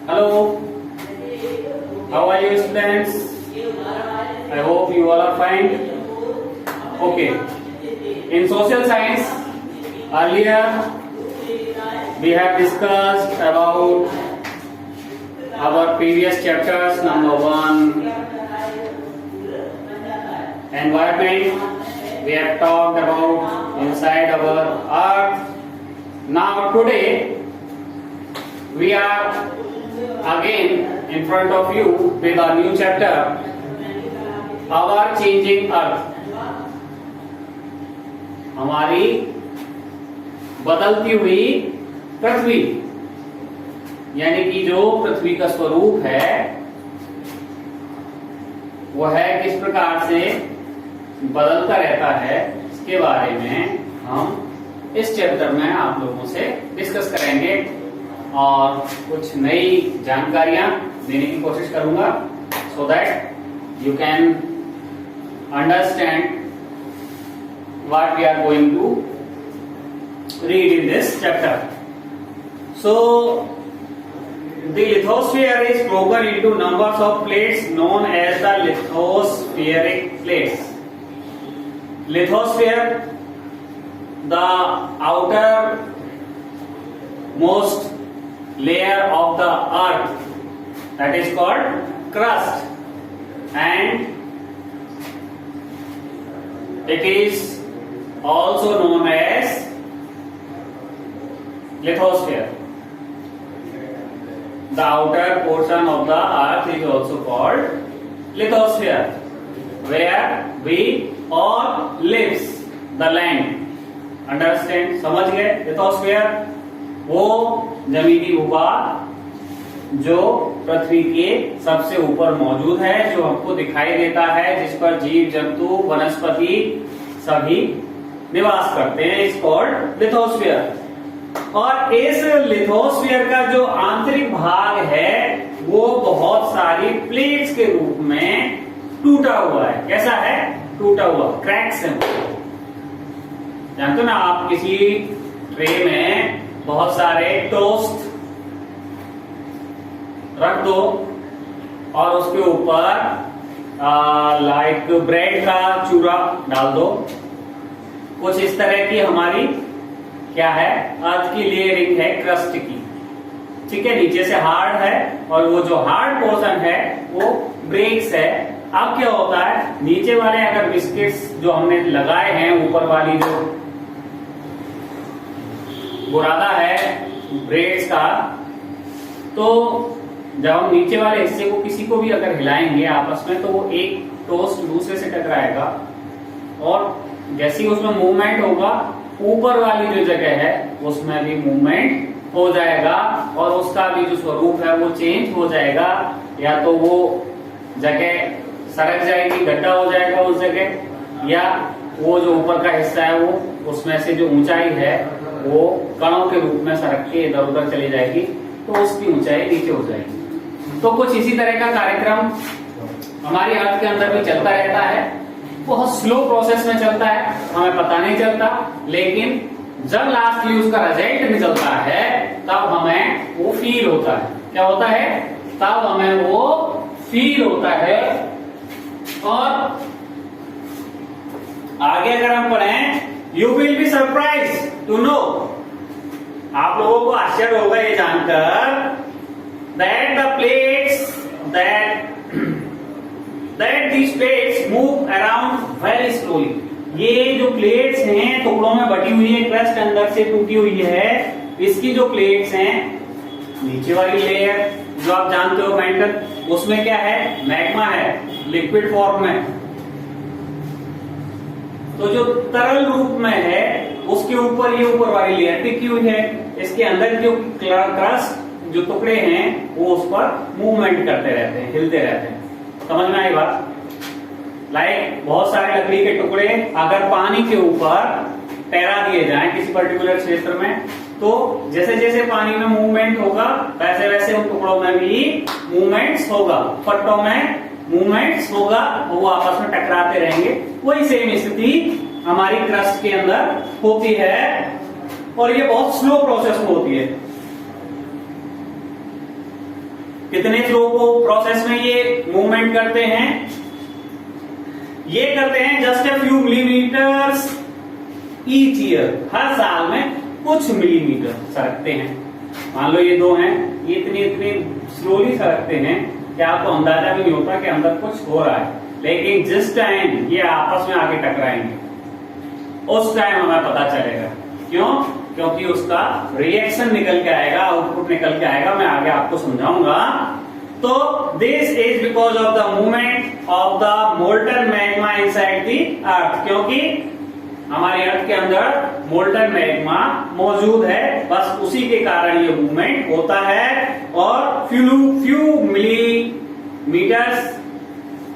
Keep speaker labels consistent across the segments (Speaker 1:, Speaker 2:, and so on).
Speaker 1: Hello, how are you students? I hope you all are fine. Okay, in social science, earlier we have discussed about our previous chapters, number 1, environment. We have talked about inside our earth. Now today we are again in front of you with a new chapter, our changing earth. हमारी बदलती हुई पृथ्वी, यानी कि जो पृथ्वी का स्वरूप है वह किस प्रकार से बदलता रहता है, इसके बारे में हम इस चैप्टर में आप लोगों से डिस्कस करेंगे और कुछ नई जानकारियां देने की कोशिश करूंगा, so that you can understand what we are going to read in this chapter. So the lithosphere is broken into numbers of plates known as the lithospheric plates. Lithosphere, the outer most layer of the earth, that is called crust, and it is also known as lithosphere. The outer portion of the earth is also called lithosphere, where we all lives the land. Understand? समझ गए? lithosphere वो जमीनी भूभाग जो पृथ्वी के सबसे ऊपर मौजूद है, जो हमको दिखाई देता है, जिस पर जीव जंतु वनस्पति सभी निवास करते हैं, इस कॉल्ड लिथोस्फीयर। और इस लिथोस्फीयर का जो आंतरिक भाग है वो बहुत सारी प्लेट्स के रूप में टूटा हुआ है। कैसा है? टूटा हुआ, क्रैक्स है। जानते हो ना, आप किसी ट्रे में बहुत सारे टोस्ट रख दो और उसके ऊपर लाइक ब्रेड का चूरा डाल दो, कुछ इस तरह की हमारी क्या है, अर्थ की लेयरिंग है क्रस्ट की, ठीक है, नीचे से हार्ड है और वो जो हार्ड पोर्शन है वो ब्रेक्स है। अब क्या होता है, नीचे वाले अगर बिस्किट्स जो हमने लगाए हैं, ऊपर वाली जो बुरादा है ब्रेड्स का, तो जब हम नीचे वाले हिस्से को किसी को भी अगर हिलाएंगे आपस में, तो वो एक टोस्ट दूसरे से टकराएगा और जैसे ही उसमें मूवमेंट होगा, ऊपर वाली जो जगह है उसमें भी मूवमेंट हो जाएगा और उसका भी जो स्वरूप है वो चेंज हो जाएगा। या तो वो जगह सरक जाएगी, गड्ढा हो जाएगा उस जगह, या वो जो ऊपर का हिस्सा है वो उसमें से जो ऊंचाई है वो कणों के रूप में सरक के इधर उधर चली जाएगी, तो उसकी ऊंचाई नीचे हो जाएगी। तो कुछ इसी तरह का कार्यक्रम हमारी अर्थ के अंदर भी चलता रहता है। बहुत स्लो प्रोसेस में चलता है, हमें पता नहीं चलता, लेकिन जब लास्टली उसका रिजल्ट निकलता है तब हमें वो फील होता है। क्या होता है? तब हमें वो फील होता है। और आगे अगर हम पढ़ें, you will be surprise to know, आप लोगों को आश्चर्य होगा ये जानकर, that the plates that these plates move around very slowly. ये जो प्लेट्स हैं टुकड़ों में बटी हुई है, क्रस्ट अंदर से टूटी हुई है, इसकी जो प्लेट्स हैं, नीचे वाली लेयर जो आप जानते हो मेंटल, उसमें क्या है? मैग्मा है, लिक्विड फॉर्म में। तो जो तरल रूप में है उसके ऊपर ये ऊपर वाली लेयर टिकी हुई है, इसके अंदर जो क्रस्ट जो टुकड़े हैं वो उस पर मूवमेंट करते रहते हैं, हिलते रहते हैं। समझ में आई बात? लाइक बहुत सारे लकड़ी के टुकड़े अगर पानी के ऊपर तैरा दिए जाएं किसी पर्टिकुलर क्षेत्र में, तो जैसे जैसे पानी में मूवमेंट होगा वैसे वैसे उन टुकड़ों में भी मूवमेंट्स होगा, पट्टों में मूवमेंट्स होगा, वो आपस में टकराते रहेंगे। वही सेम स्थिति हमारी क्रस्ट के अंदर होती है और ये बहुत स्लो प्रोसेस में होती है। कितने फ्लो को प्रोसेस में ये मूवमेंट करते हैं? ये करते हैं just a few millimetres each year, हर साल में कुछ मिलीमीटर सरकते हैं। मान लो ये दो हैं, ये इतनी स्लोली सरकते हैं कि आपको अंदाजा भी नहीं होता कि अंदर कुछ हो रहा है, लेकिन जिस टाइम ये आपस में आके टकराएंगे उस टाइम हमें पता चलेगा। क्यों? क्योंकि उसका रिएक्शन निकल के आएगा, आउटपुट निकल के आएगा, मैं आगे आपको समझाऊंगा। तो this is because of the movement of the molten magma inside the earth, क्योंकि हमारे अर्थ के अंदर मोल्टन मैग्मा मौजूद है, बस उसी के कारण ये मूवमेंट होता है। और फ्यू मिलीमीटर्स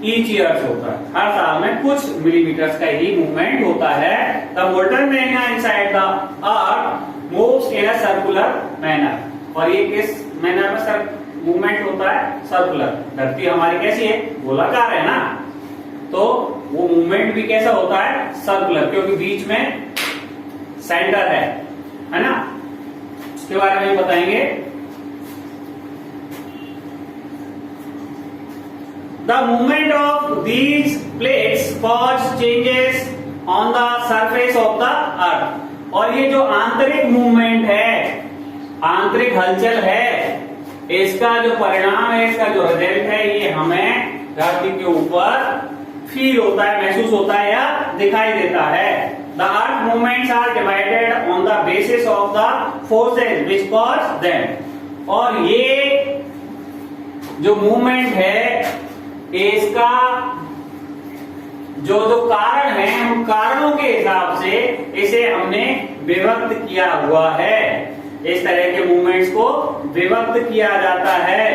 Speaker 1: ईच ईयर्स होता है, हर साल में कुछ मिलीमीटर्स का ही मूवमेंट होता है। The molten magma inside the earth moves in a circular manner, और ये किस मैनर में सर मूवमेंट होता है? सर्कुलर। धरती हमारी कैसी है? गोलाकार है ना, तो वो मूवमेंट भी कैसा होता है? सर्कुलर, क्योंकि बीच में सेंटर है ना। उसके बारे में बताएंगे। The movement of these plates cause changes on the surface of the earth, और ये जो आंतरिक मूवमेंट है, आंतरिक हलचल है, इसका जो परिणाम है, इसका जो रिजल्ट है, ये हमें धरती के ऊपर फील होता है, महसूस होता है या दिखाई देता है। The earth movements are divided on the basis of the forces which cause them, और ये जो मूवमेंट है इसका जो कारण है, उन कारणों के हिसाब से इसे हमने विभक्त किया हुआ है। इस तरह के मूवमेंट्स को विभक्त किया जाता है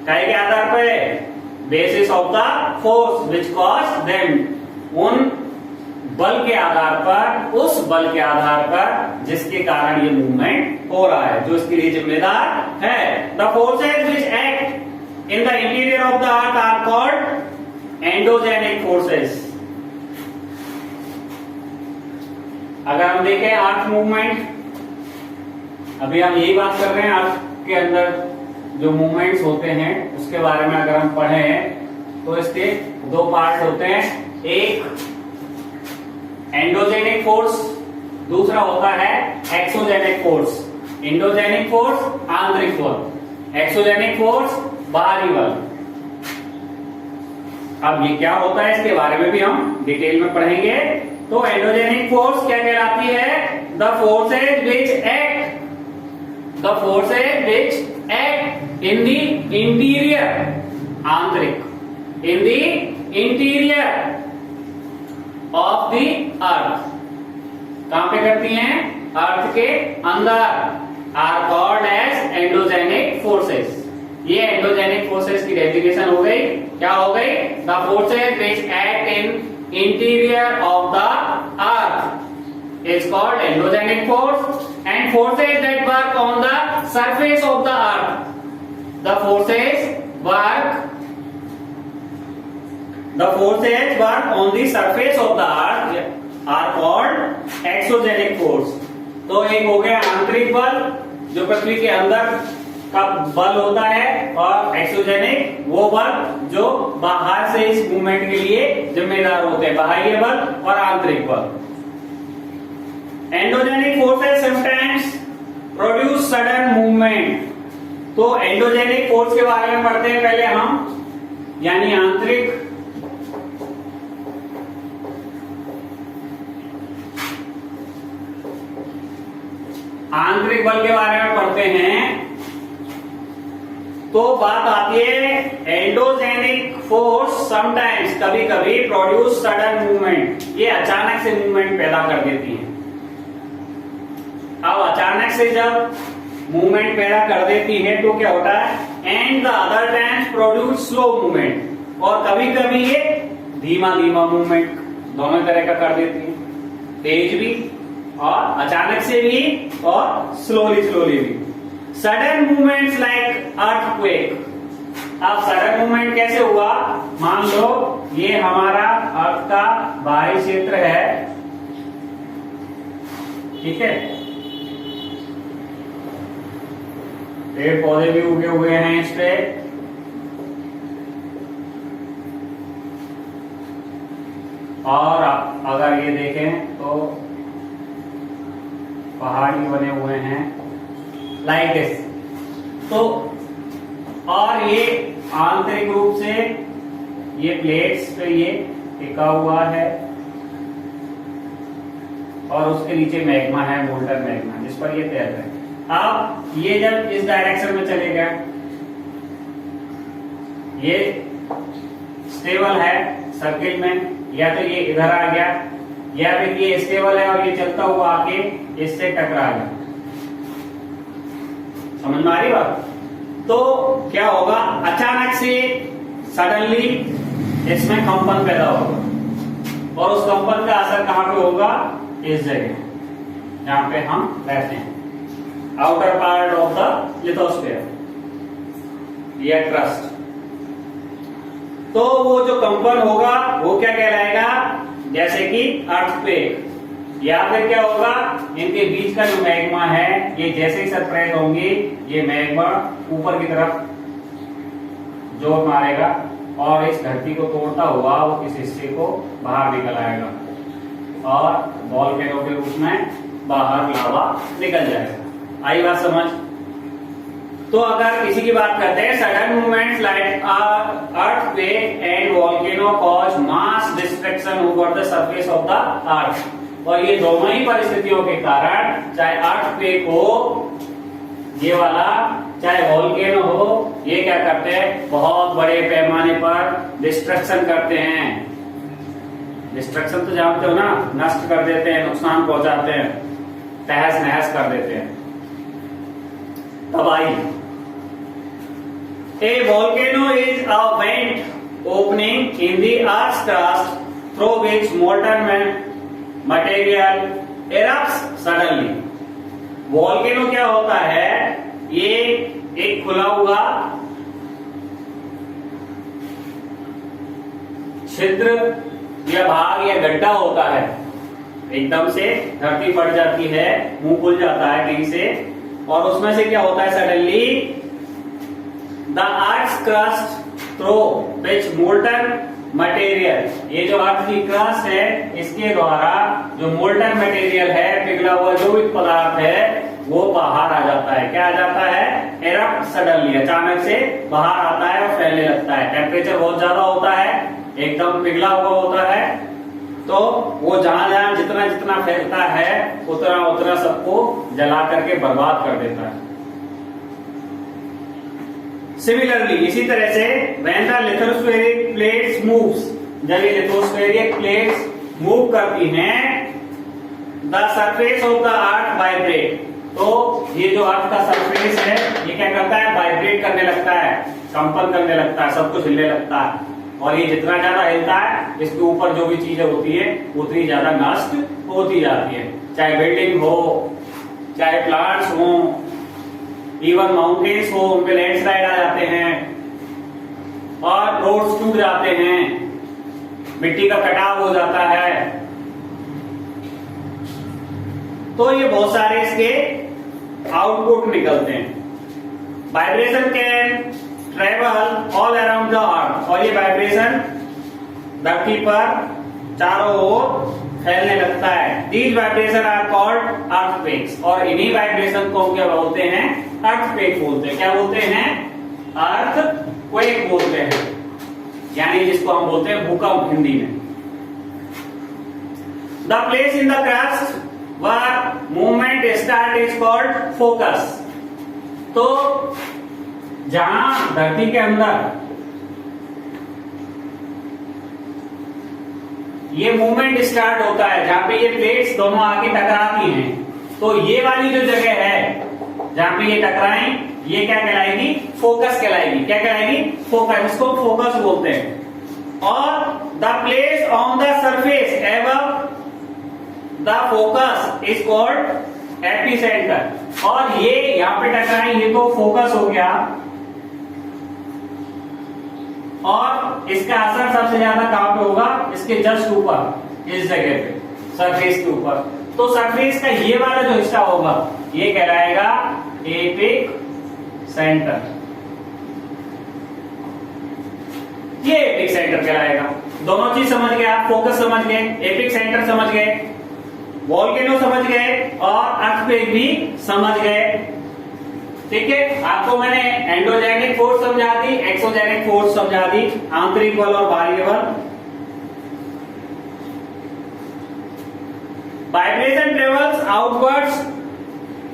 Speaker 1: काय के आधार पर? Basis of the force which cause them, उन बल के आधार पर, उस बल के आधार पर जिसके कारण ये मूवमेंट हो रहा है, जो इसके लिए जिम्मेदार है। The forces which act in the interior of the earth are called endogenic forces। अगर हम देखें अर्थ मूवमेंट, अभी हम यही बात कर रहे हैं, अर्थ के अंदर जो मूवमेंट्स होते हैं उसके बारे में अगर हम पढ़ें तो इसके दो पार्ट होते हैं। एक एंडोजेनिक फोर्स, दूसरा होता है एक्सोजेनिक फोर्स। एंडोजेनिक फोर्स आंतरिक बल, एक्सोजेनिक फोर्स बाहरी बल। अब ये क्या होता है इसके बारे में भी हम डिटेल में पढ़ेंगे। तो एंडोजेनिक फोर्स क्या कहलाती है? The forces which act, the forces which act in the interior, आंतरिक, in the interior of the earth. कहां पे करती हैं? अर्थ के अंदर। Are called as endogenic forces. ये एंडोजेनिक फोर्सेस की डेफिनेशन हो गई। क्या हो गई? The forces which act in interior of the earth is called endogenic force, and forces that work on the surface of the earth, the forces work on the surface of the earth are called exogenic force. तो एक हो गया आंतरिक बल जो पृथ्वी के अंदर का बल होता है, और एक्सोजेनिक वो बल जो बाहर से इस मूवमेंट के लिए जिम्मेदार होते हैं, बाह्य बल और आंतरिक बल। Endogenic forces sometimes produce sudden movement. तो एंडोजेनिक फोर्स के बारे में पढ़ते हैं पहले हम, यानी आंतरिक बल के बारे में पढ़ते हैं। तो बात आती है एंडोजेनिक फोर्स समटाइम्स, कभी कभी प्रोड्यूस सडन मूवमेंट, ये अचानक से मूवमेंट पैदा कर देती है। अब अचानक से जब मूवमेंट पैदा कर देती है तो क्या होता है? And the other times produce slow movement, और कभी कभी ये धीमा मूवमेंट दोनों तरह का कर देती है, तेज भी और अचानक से भी और स्लोली भी। Sudden movements like earthquake. अब सडन मूवमेंट कैसे हुआ? मान लो ये हमारा अर्थ का बाहरी क्षेत्र है, ठीक है, पेड़ पौधे भी उगे हुए हैं इस पे। और आप अगर ये देखें तो पहाड़ भी बने हुए हैं लाइक दिस। तो और ये आंतरिक रूप से ये प्लेट्स पे ये टिका हुआ है और उसके नीचे मैग्मा है, मोल्टन मैग्मा, जिस पर ये तैर रहा है। अब ये जब इस डायरेक्शन में चलेगा, ये स्टेबल है सर्किल में, या तो ये इधर आ गया या फिर ये स्टेबल है और ये चलता हुआ आके इससे टकरा गया। समझ में आ रही बात? तो क्या होगा, अचानक से सडनली इसमें कंपन पैदा होगा और उस कंपन का असर कहां पे होगा? इस जगह जहां पे हम रहते हैं, outer part of the lithosphere या क्रस्ट। तो वो जो कंपन होगा वो क्या कहलाएगा? जैसे कि अर्थक्वेक, या फिर क्या होगा, इनके बीच का जो मैग्मा है ये जैसे ही सरप्राइज होंगे ये मैग्मा ऊपर की तरफ जोर मारेगा और इस धरती को तोड़ता हुआ वो इस हिस्से को बाहर निकल आएगा और वॉल्केनो के रूप में बाहर लावा निकल जाएगा। आई बात समझ? तो अगर किसी की बात करते हैं, sudden movements like earthquake and volcano cause mass destruction over the surface of the अर्थ। और ये दोनों ही परिस्थितियों के कारण, चाहे अर्थक्वेक हो ये वाला, चाहे वॉल्केनो हो, ये क्या करते हैं? बहुत बड़े पैमाने पर डिस्ट्रक्शन करते हैं। डिस्ट्रक्शन तो जानते हो ना, नष्ट कर देते हैं, नुकसान पहुंचाते हैं, तहस नहस कर देते हैं, तबाही। A volcano is a vent opening in the Earth's crust through which molten material erupts suddenly. Volcano क्या होता है? ये एक खुला हुआ छिद्र या भाग या गड्ढा होता है, एकदम से धरती फट जाती है, मुंह खुल जाता है कहीं से, और उसमें से क्या होता है? Suddenly the earth crust through which molten material, ये जो अर्थ की क्रस्ट है इसके द्वारा जो मोल्टन मटेरियल है, पिघला हुआ जो भी पदार्थ है वो बाहर आ जाता है। क्या आ जाता है? एरप्ट सडनली, अचानक से बाहर आता है और फैलने लगता है। टेम्परेचर बहुत ज्यादा होता है, एकदम पिघला हुआ होता है, तो वो जहां जहां जितना जितना फैलता है उतना उतना सबको जला करके बर्बाद कर देता है। सिमिलरली, इसी तरह से when the lithospheric plates moves, जब ये लिथोस्फेरिक प्लेट्स मूव करती हैं, the surface of the earth vibrate, तो ये जो अर्थ का सरफेस है ये क्या करता है? वाइब्रेट करने लगता है, कंपन करने लगता है, सब कुछ हिलने लगता है। और ये जितना ज्यादा हिलता है इसके ऊपर जो भी चीजें होती है उतनी ज्यादा नष्ट होती जाती है, चाहे बिल्डिंग हो, चाहे प्लांट्स हो, इवन माउंटेन्स हो, उनपे लैंडस्लाइड आ जाते हैं और रोड्स टूट जाते हैं, मिट्टी का कटाव हो जाता है। तो ये बहुत सारे इसके आउटपुट निकलते हैं। Vibration can travel all around the earth, और ये वाइब्रेशन धरती पर चारों ओर फैलने लगता है। These vibration are called earthquakes, और इन्हीं वाइब्रेशन को क्या बोलते हैं? अर्थक्वेक बोलते हैं। क्या बोलते हैं? अर्थक्वेक बोलते हैं, यानी जिसको हम बोलते हैं भूकंप हिंदी में। The place in the crust where movement start is called focus। तो जहां धरती के अंदर ये मूवमेंट स्टार्ट होता है, जहां पे ये प्लेट्स दोनों आके टकराती हैं, तो ये वाली जो जगह है जहां पे ये टकराएं, ये क्या कहलाएगी? फोकस कहलाएगी। क्या कहलाएगी? फोकस। इसको फोकस बोलते हैं। और the place on the surface above the focus is called epicentre. और ये यहां पे टकराएं, ये तो फोकस हो गया, और इसका असर सबसे ज्यादा कहां पे होगा? इसके जस्ट ऊपर, इस जगह पे, सरफेस के ऊपर। तो सरफेस का ये वाला जो हिस्सा होगा ये कहलाएगा एपिक सेंटर, ये एपिक सेंटर कहलाएगा। दोनों चीज समझ गए आप, फोकस समझ गए, एपिक सेंटर समझ गए, वोल्केनो समझ गए और अर्थक्वेक भी समझ गए। ठीक है, आपको मैंने एंडोजेनिक फोर्स समझा दी, एक्सोजेनिक फोर्स समझा दी, आंतरिक बल और बाह्य बल। Vibration travels outwards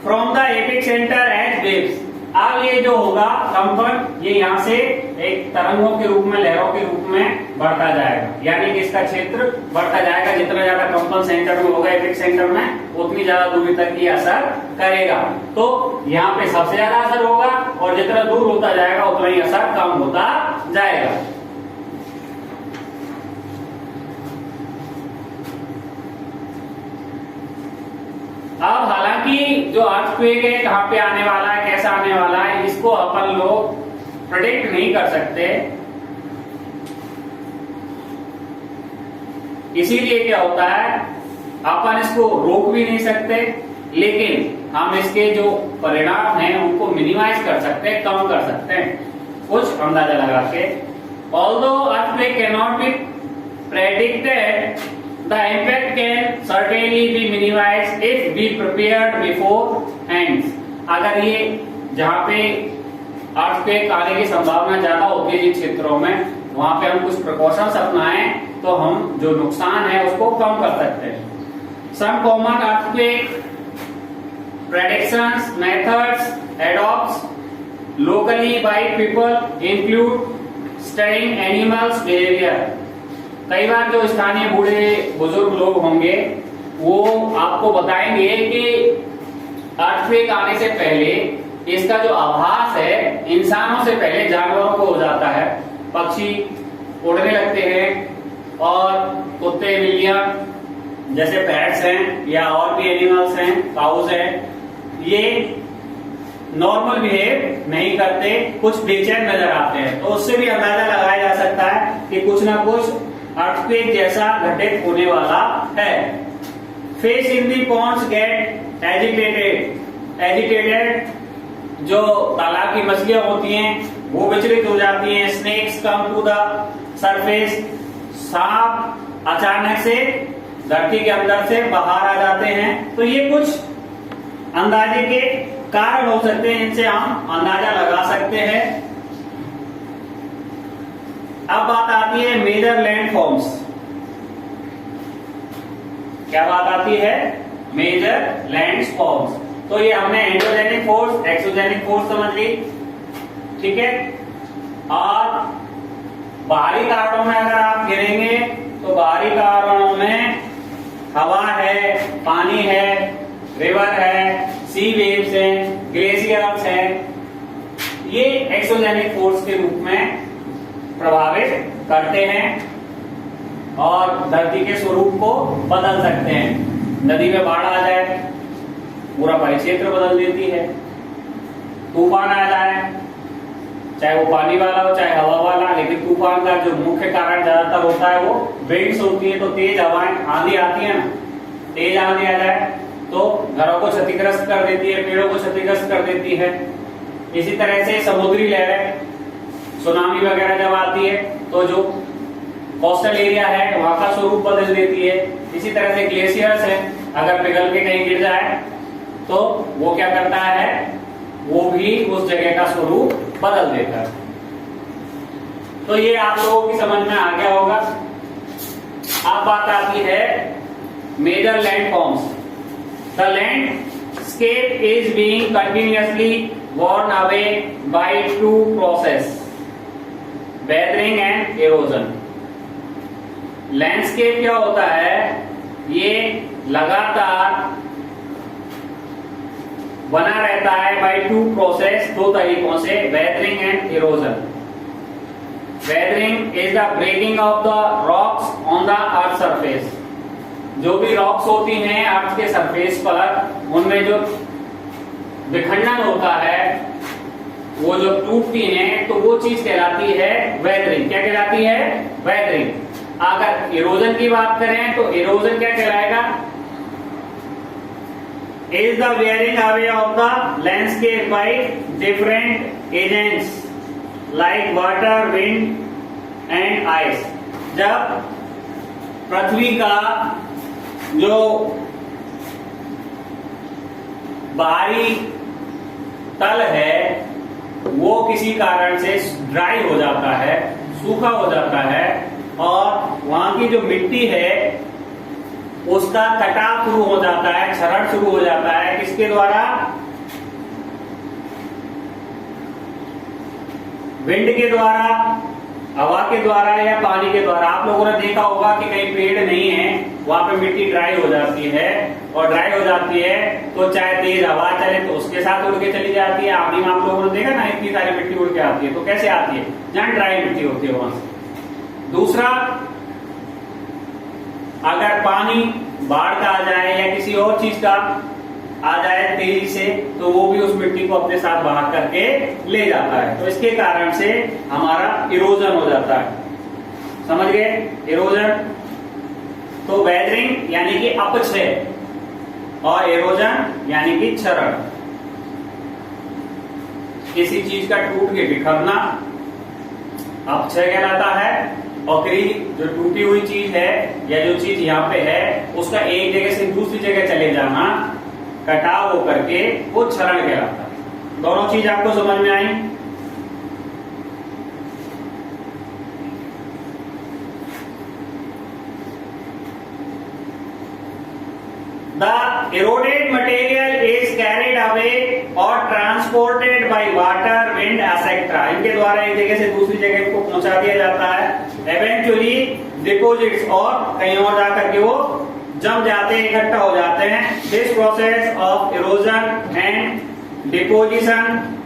Speaker 1: from the epicentre as waves. अब ये जो होगा कंपन, ये यहां से एक तरंगों के रूप में, लहरों के रूप में बढ़ता जाएगा, यानी कि इसका क्षेत्र बढ़ता जाएगा। जितना ज्यादा कंपन सेंटर में होगा, एपिक सेंटर में, उतनी ज्यादा दूरी तक ये असर करेगा। तो यहाँ पे सबसे ज्यादा असर होगा और जितना दूर होता जाएगा उतना ही असर कम होता जाएगा। अब हालांकि जो अर्थक्वेक है कहां पे आने वाला है, कैसा आने वाला है, इसको अपन लोग प्रेडिक्ट नहीं कर सकते। इसीलिए क्या होता है, अपन इसको रोक भी नहीं सकते, लेकिन हम इसके जो परिणाम हैं उनको मिनिमाइज कर सकते हैं, कम कर सकते हैं कुछ अंदाजा लगा के। Although earthquake can not be predicted, the impact can certainly be minimized if we prepared beforehand। अगर ये जहाँ पे अर्थक्वेक आने की संभावना ज्यादा होती है जिन क्षेत्रों में, वहां पे हम कुछ प्रिकॉशंस अपनाएं तो हम जो नुकसान है उसको कम कर सकते हैं। Some common earthquake predictions methods adopted locally by people include studying animals behavior। कई बार जो स्थानीय बूढ़े बुजुर्ग लोग होंगे वो आपको बताएंगे कि अर्थक्वेक आने से पहले इसका जो आभास है इंसानों से पहले जानवरों को हो जाता है। पक्षी उड़ने लगते हैं और कुत्ते, बिल्लियां जैसे पैट्स हैं या और भी एनिमल्स हैं, काउज हैं, ये नॉर्मल बिहेव नहीं करते, कुछ बेचैन नजर आते हैं। तो उससे भी अंदाजा लगाया जा सकता है कि कुछ ना कुछ अर्थक्वेक जैसा घटित होने वाला है। Fish in the ponds get agitated, जो तालाब की मछलियां होती हैं वो विचलित हो जाती हैं। Snakes come to the surface, सांप अचानक से धरती के अंदर से बाहर आ जाते हैं। तो ये कुछ अंदाजे के कारण हो सकते हैं, इनसे हम अंदाजा लगा सकते हैं। अब बात आती है मेजर लैंड फॉर्म्स। क्या बात आती है? Major land forms. तो ये हमने एंडोजेनिक फोर्स, एक्सोजेनिक फोर्स समझ ली, ठीक है। और बाहरी कारणों में अगर आप गिरेंगे तो बाहरी कारणों में हवा है, पानी है, रिवर है, सी वेव्स हैं, ग्लेशियर्स हैं, ये एक्सोजेनिक फोर्स के रूप में प्रभावित करते हैं और धरती के स्वरूप को बदल सकते हैं। नदी में बाढ़ आ जाए, पूरा परिक्षेत्र बदल देती है। तूफान आ जाए, चाहे वो पानी वाला हो चाहे हवा वाला, लेकिन तूफान का जो मुख्य कारण ज्यादातर होता है वो विंड्स होती है। तो तेज हवाएं, आंधी आती है ना, तेज आंधी आ जाए तो घरों को क्षतिग्रस्त कर देती है, पेड़ों को क्षतिग्रस्त कर देती है। इसी तरह से समुद्री लहरें, सुनामी वगैरह जब आती है तो जो कोस्टल एरिया है वहां का स्वरूप बदल देती है। इसी तरह से ग्लेशियर्स है, अगर पिघल के कहीं गिर जाए तो वो क्या करता है, वो भी उस जगह का स्वरूप बदल देता है। तो ये आप लोगों की समझ में आ गया होगा। अब बात आती है major land forms. The landscape is being continuously worn away by two process, weathering and erosion। Landscape क्या होता है, ये लगातार बना रहता है बाय टू प्रोसेस, दो तरीकों से, weathering and erosion. Weathering is the breaking off the rocks on the earth surface. जो भी रॉक्स होती हैं अर्थ के सरफेस पर, उनमें जो विखंडन होता है, वो जो टूटती हैं, तो वो चीज कहलाती है वेदरिंग। क्या कहलाती है? वेदरिंग। अगर इरोजन की बात करें तो इरोजन क्या कहलाएगा? is the wearing away of the landscape by different agents like water, wind and ice। जब पृथ्वी का जो बाहरी तल है वो किसी कारण से ड्राई हो जाता है, सूखा हो जाता है, और वहां की जो मिट्टी है उसका कटाव शुरू हो जाता है, क्षरण शुरू हो जाता है। किसके द्वारा? विंड के द्वारा, हवा के द्वारा या पानी के द्वारा। आप लोगों ने देखा होगा कि कहीं पेड़ नहीं है, वहां पे मिट्टी ड्राई हो जाती है, और ड्राई हो जाती है तो चाहे तेज हवा चले तो उसके साथ उड़ के चली जाती है। आदमी में आप लोगों ने देखा ना, इतनी सारी मिट्टी उड़ के आती है। तो कैसे आती है? जहां ड्राई मिट्टी होती है वहां से। दूसरा, अगर पानी बाढ़ का आ जाए या किसी और चीज का आ जाए तेजी से, तो वो भी उस मिट्टी को अपने साथ बहा करके ले जाता है। तो इसके कारण से हमारा इरोजन हो जाता है। समझ गए? इरोजन। तो वेदरिंग यानी कि अपक्षय, और इरोजन यानी कि क्षरण। किसी चीज का टूट के बिखरना अपक्षय कहलाता है, और जो टूटी हुई चीज है या जो चीज यहाँ पे है उसका एक जगह से दूसरी जगह चले जाना, कटाव होकर के, वो क्षरण कहलाता है। दोनों चीज आपको समझ में आई? The eroded material is carried away or transported by water, wind, etc. इनके द्वारा एक जगह से दूसरी जगह को पहुंचा दिया जाता है। Eventually deposits, और कहीं और जाकर के वो जम जाते हैं, इकट्ठा हो जाते हैं। This process of erosion and deposition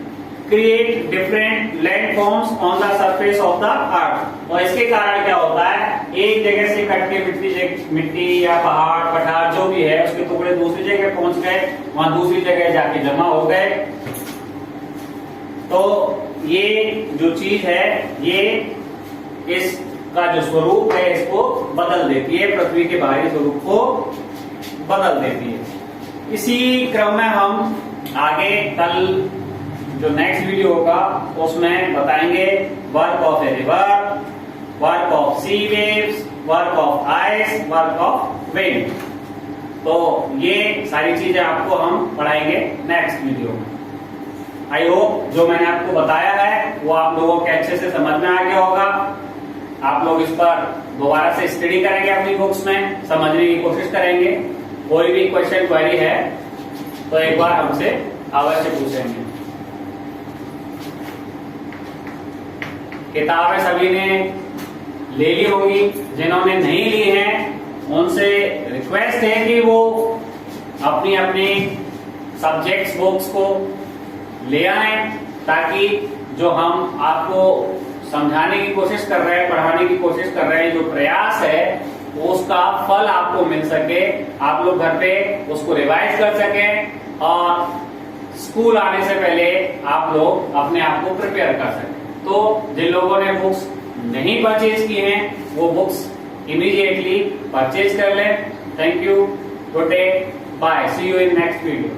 Speaker 1: create different landforms on the surface of the earth। और इसके कारण क्या होता है? एक जगह से कट के मिट्टी या पहाड़ पठार जो भी है उसके टुकड़े दूसरी जगह पहुंच गए, वहां दूसरी जगह जाके जमा हो गए। तो ये जो चीज है ये इसका जो स्वरूप है इसको बदल देती है, पृथ्वी के बाहरी स्वरूप को बदल देती है। इसी क्रम में हम आगे कल जो नेक्स्ट वीडियो होगा उसमें बताएंगे work of a river, work of sea waves, work of ice, work of wind. तो ये सारी चीजें आपको हम पढ़ाएंगे नेक्स्ट वीडियो में। आई होप जो मैंने आपको बताया है वो आप लोगों के अच्छे से समझ में आ गया होगा। आप लोग इस पर दोबारा से स्टडी करेंगे, अपनी बुक्स में समझने की कोशिश करेंगे। कोई भी क्वेश्चन क्वेरी है तो एक बार हमसे अवश्य पूछेंगे। किताबें सभी ने ले ली होगी, जिन्होंने नहीं ली हैं उनसे रिक्वेस्ट है कि वो अपनी अपनी सब्जेक्ट्स बुक्स को ले आएं, ताकि जो हम आपको समझाने की कोशिश कर रहे हैं, पढ़ाने की कोशिश कर रहे हैं, जो प्रयास है उसका फल आपको मिल सके, आप लोग घर पे उसको रिवाइज कर सकें और स्कूल आने से पहले आप लोग अपने आप को प्रिपेयर कर सकें। तो जिन लोगों ने बुक्स नहीं परचेज की हैं वो बुक्स इमीडिएटली परचेज कर लें। Thank you, good day, bye, see you in next video.